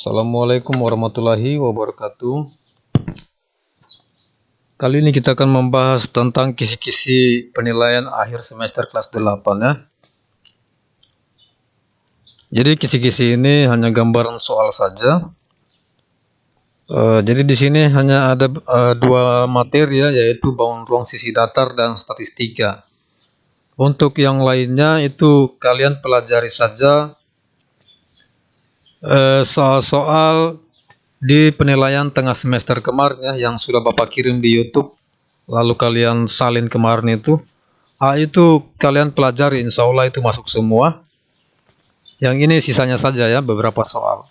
Assalamualaikum warahmatullahi wabarakatuh. Kali ini kita akan membahas tentang kisi-kisi penilaian akhir semester kelas 8 ya. Jadi kisi-kisi ini hanya gambaran soal saja. Jadi di sini hanya ada dua materi ya, yaitu bangun ruang sisi datar dan statistika. Untuk yang lainnya itu kalian pelajari saja soal-soal di penilaian tengah semester kemarin ya, yang sudah Bapak kirim di YouTube, lalu kalian salin kemarin itu. Itu kalian pelajari, insya Allah itu masuk semua. Yang ini sisanya saja ya, beberapa soal.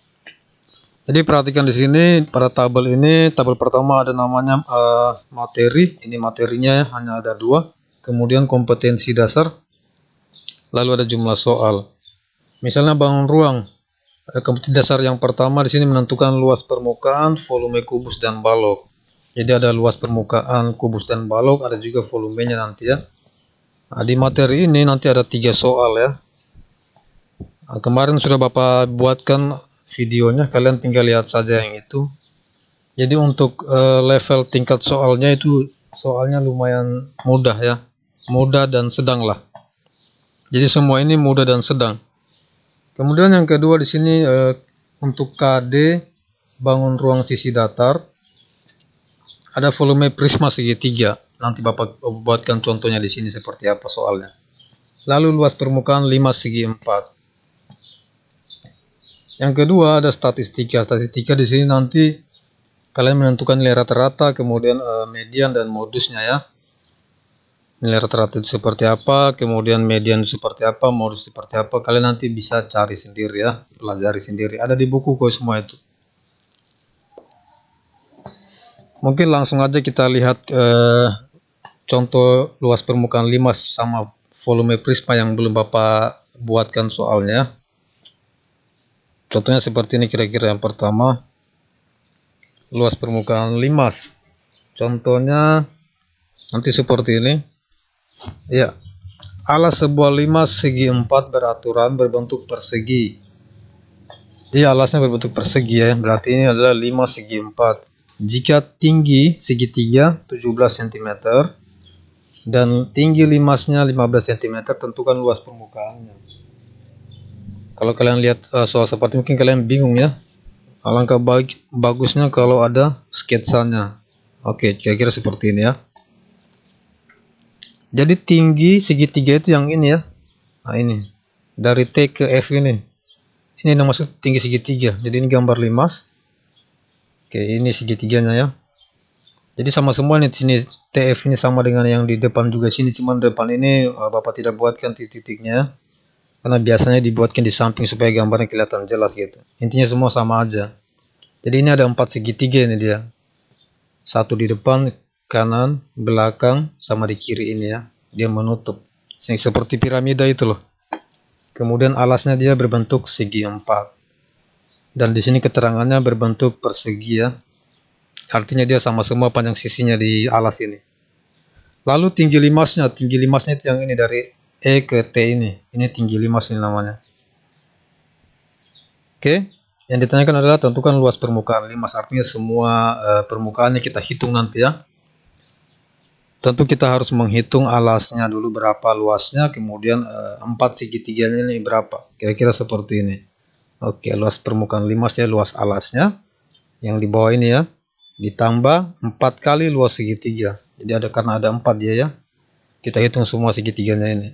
Jadi perhatikan di sini pada tabel ini, tabel pertama ada namanya materi. Ini materinya ya, hanya ada dua. Kemudian kompetensi dasar, lalu ada jumlah soal. Misalnya bangun ruang. Kompetensi dasar yang pertama di sini menentukan luas permukaan, volume kubus dan balok. Jadi ada luas permukaan, kubus dan balok, ada juga volumenya nanti ya. Nah, di materi ini nanti ada 3 soal ya. Nah, kemarin sudah Bapak buatkan videonya, kalian tinggal lihat saja yang itu. Jadi untuk level tingkat soalnya itu soalnya lumayan mudah ya, mudah dan sedang lah. Jadi semua ini mudah dan sedang. Kemudian yang kedua di sini untuk KD bangun ruang sisi datar, ada volume prisma segitiga. Nanti Bapak buatkan contohnya di sini seperti apa soalnya. Lalu luas permukaan 5 segi 4. Yang kedua ada statistika. Statistika di sini nanti kalian menentukan nilai rata-rata, kemudian median dan modusnya ya. Nilai rata-rata itu seperti apa, kemudian median seperti apa, modus seperti apa, kalian nanti bisa cari sendiri ya, pelajari sendiri. Ada di buku kok semua itu. Mungkin langsung aja kita lihat contoh luas permukaan 5 sama volume prisma yang belum Bapak buatkan soalnya. Contohnya seperti ini kira-kira. Yang pertama luas permukaan 5, contohnya nanti seperti ini ya. Alas sebuah 5 segi 4 beraturan berbentuk persegi. Jadi alasnya berbentuk persegi ya, berarti ini adalah 5 segi 4. Jika tinggi segitiga 17 cm dan tinggi limasnya 15 cm, tentukan luas permukaannya. Kalau kalian lihat soal seperti mungkin kalian bingung ya. Alangkah bagusnya kalau ada sketsanya. Oke, kira-kira seperti ini ya. Jadi tinggi segitiga itu yang ini ya. Nah ini, dari T ke F ini. Ini yang maksud tinggi segitiga. Jadi ini gambar limas. Oke, ini segitiganya ya. Jadi sama semua nih, sini TF ini sama dengan yang di depan juga sini, cuman depan ini Bapak tidak buatkan titik-titiknya. Karena biasanya dibuatkan di samping supaya gambarnya kelihatan jelas gitu. Intinya semua sama aja. Jadi ini ada 4 segitiga ini dia. Satu di depan, kanan, belakang, sama di kiri ini ya. Dia menutup. Seperti piramida itu loh. Kemudian alasnya dia berbentuk segi 4. Dan di sini keterangannya berbentuk persegi ya. Artinya dia sama semua panjang sisinya di alas ini. Lalu tinggi limasnya itu yang ini dari E ke T ini. Ini tinggi limas ini namanya. Oke, yang ditanyakan adalah tentukan luas permukaan limas. Artinya semua permukaannya kita hitung nanti ya. Tentu kita harus menghitung alasnya dulu berapa luasnya, kemudian 4 segitiganya ini berapa. Kira-kira seperti ini. Oke, luas permukaan limas ya, luas alasnya yang di bawah ini ya, ditambah 4 kali luas segitiga. Jadi ada, karena ada 4 dia ya, kita hitung semua segitiganya ini.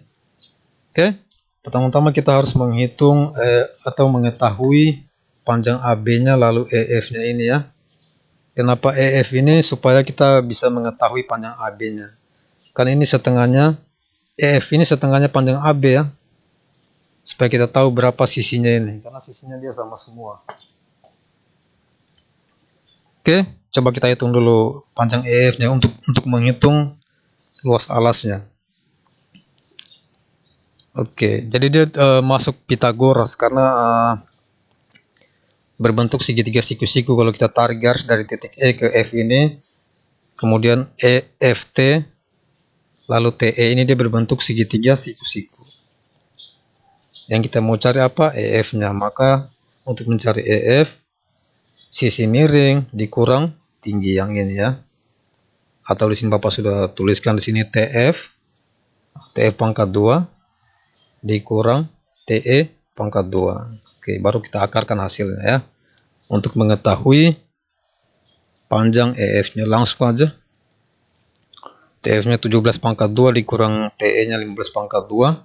Oke, pertama-tama kita harus menghitung atau mengetahui panjang AB-nya, lalu EF-nya ini ya. Kenapa EF ini? Supaya kita bisa mengetahui panjang AB-nya. Kan ini setengahnya, EF ini setengahnya panjang AB ya. Supaya kita tahu berapa sisinya ini, karena sisinya dia sama semua. Oke, coba kita hitung dulu panjang EF-nya untuk menghitung luas alasnya. Oke, jadi dia masuk Pitagoras karena berbentuk segitiga siku-siku. Kalau kita tarik garis dari titik E ke F ini, kemudian EFT, lalu TE ini dia berbentuk segitiga siku-siku. Yang kita mau cari apa? EF-nya. Maka untuk mencari EF, sisi miring dikurang tinggi yang ini ya. Atau di sini Bapak sudah tuliskan di sini TF pangkat 2 dikurang TE pangkat 2. Oke, baru kita akarkan hasilnya ya. Untuk mengetahui panjang EF-nya langsung aja. TF-nya 17 pangkat 2 dikurang TE-nya 15 pangkat 2.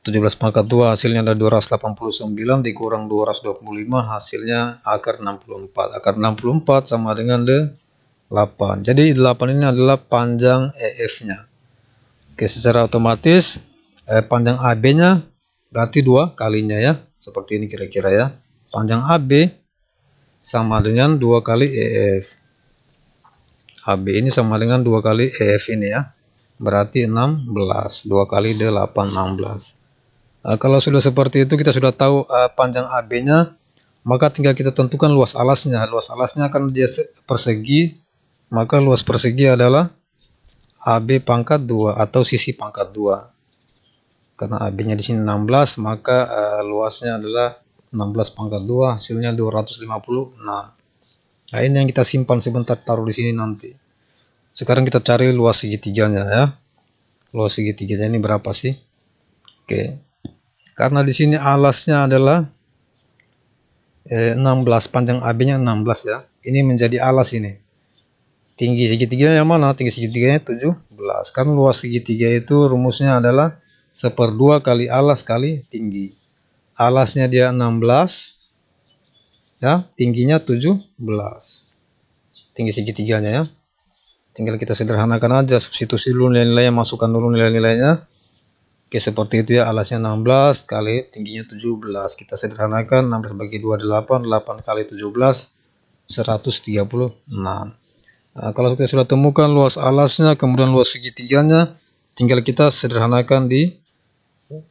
17 pangkat 2 hasilnya ada 289 dikurang 225 hasilnya akar 64. Akar 64 sama dengan 8. Jadi 8 ini adalah panjang EF-nya. Oke, secara otomatis panjang AB-nya berarti 2 kalinya ya. Seperti ini kira-kira ya. Panjang AB sama dengan 2 kali EF. AB ini sama dengan 2 kali EF ini ya. Berarti 16. 2 kali 8, 16. Kalau sudah seperti itu kita sudah tahu panjang AB-nya, maka tinggal kita tentukan luas alasnya. Luas alasnya akan dia persegi, maka luas persegi adalah AB pangkat 2 atau sisi pangkat 2. Karena AB-nya di sini 16, maka luasnya adalah 16 pangkat 2, hasilnya 256. Nah, ini yang kita simpan sebentar, taruh di sini nanti. Sekarang kita cari luas segitiganya ya. Luas segitiganya ini berapa sih? Oke. Karena di sini alasnya adalah 16, panjang AB-nya 16 ya. Ini menjadi alas ini. Tinggi segitiganya yang mana? Tinggi segitiganya 17. Kan luas segitiga itu rumusnya adalah 1/2 kali alas kali tinggi. Alasnya dia 16 ya, tingginya 17. Tinggi segitiganya ya. Tinggal kita sederhanakan aja, substitusi dulu nilai-nilainya, masukkan dulu nilai-nilainya. Oke, seperti itu ya. Alasnya 16 kali tingginya 17. Kita sederhanakan, 16 bagi 2 8, 8 kali 17 136. Nah, kalau kita sudah temukan luas alasnya kemudian luas segitiganya, tinggal kita sederhanakan di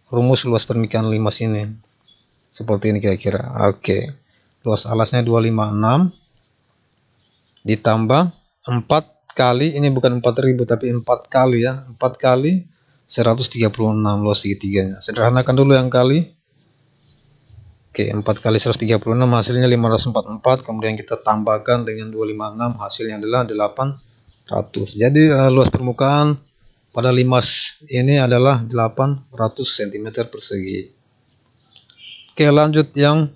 rumus luas pernikahan 5 sini. Seperti ini kira-kira. Oke. Luas alasnya 256 ditambah 4 kali, ini bukan 4000 tapi 4 kali ya. 4 kali 136 luas segitiganya. Sederhanakan dulu yang kali. Oke, 4 kali 136 hasilnya 544, kemudian kita tambahkan dengan 256 hasilnya adalah 800. Jadi luas permukaan pada limas ini adalah 800 cm persegi. Oke, lanjut yang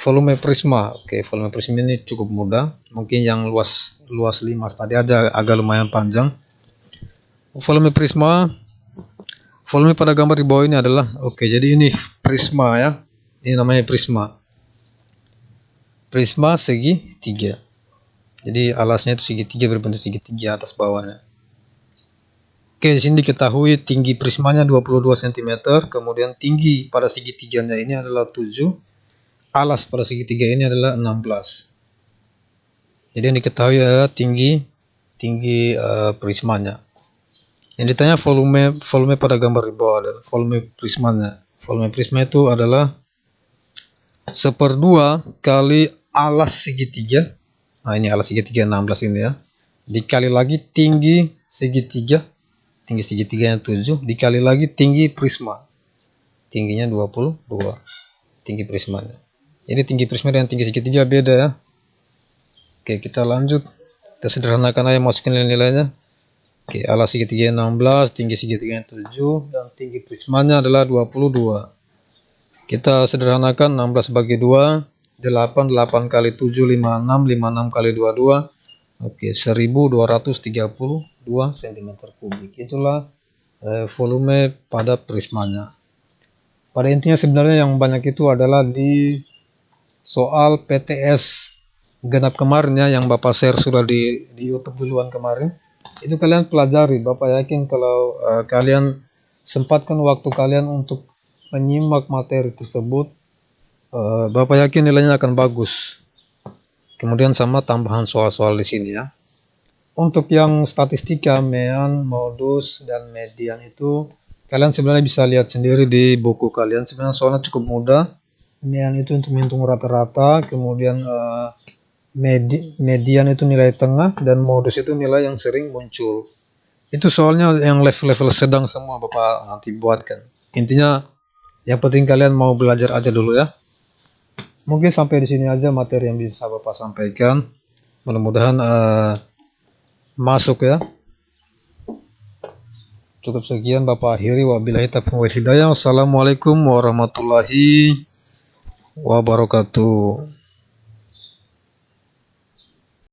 volume prisma. Oke, volume prisma ini cukup mudah. Mungkin yang luas limas tadi aja agak lumayan panjang. Volume prisma, volume pada gambar di bawah ini adalah, oke, jadi ini prisma ya. Ini namanya prisma. Prisma segitiga. Jadi alasnya itu segitiga, berbentuk segitiga atas bawahnya. Oke, di sini diketahui tinggi prismanya 22 cm, kemudian tinggi pada segitiganya ini adalah 7, alas pada segitiga ini adalah 16. Jadi yang diketahui adalah tinggi prismanya. Yang ditanya volume pada gambar di bawah adalah volume prismanya. Volume prisma itu adalah 1/2 kali alas segitiga. Nah, ini alas segitiga 16 ini ya. Dikali lagi tinggi segitiga. Tinggi segitiganya 7 dikali lagi tinggi prisma. Tingginya 22. Tinggi prismanya. Jadi tinggi prisma dan tinggi segitiga beda ya. Oke, kita lanjut. Kita sederhanakan aja, masukin nilai-nilainya. Oke, alas segitiga 16, tinggi segitiga 7, dan tinggi prismanya adalah 22. Kita sederhanakan, 16 bagi 2, 8, 8 kali 7, 56, 56 kali 22. Oke, 1232 cm kubik. Itulah volume pada prismanya. Pada intinya sebenarnya yang banyak itu adalah di soal PTS genap kemarin ya, yang Bapak share sudah di YouTube duluan kemarin. Itu kalian pelajari. Bapak yakin kalau kalian sempatkan waktu kalian untuk menyimak materi tersebut, Bapak yakin nilainya akan bagus. Kemudian sama tambahan soal-soal di sini ya. Untuk yang statistika, mean, modus, dan median itu kalian sebenarnya bisa lihat sendiri di buku kalian. Sebenarnya soalnya cukup mudah. Mean itu untuk menghitung rata-rata, kemudian median itu nilai tengah, dan modus itu nilai yang sering muncul. Itu soalnya yang level-level sedang semua Bapak nanti buatkan. Intinya yang penting kalian mau belajar aja dulu ya. Mungkin sampai di sini aja materi yang bisa Bapak sampaikan. Mudah-mudahan masuk ya. Cukup sekian Bapak akhiri, wabillahi taufiq wal hidayah. Wassalamualaikum warahmatullahi wabarakatuh.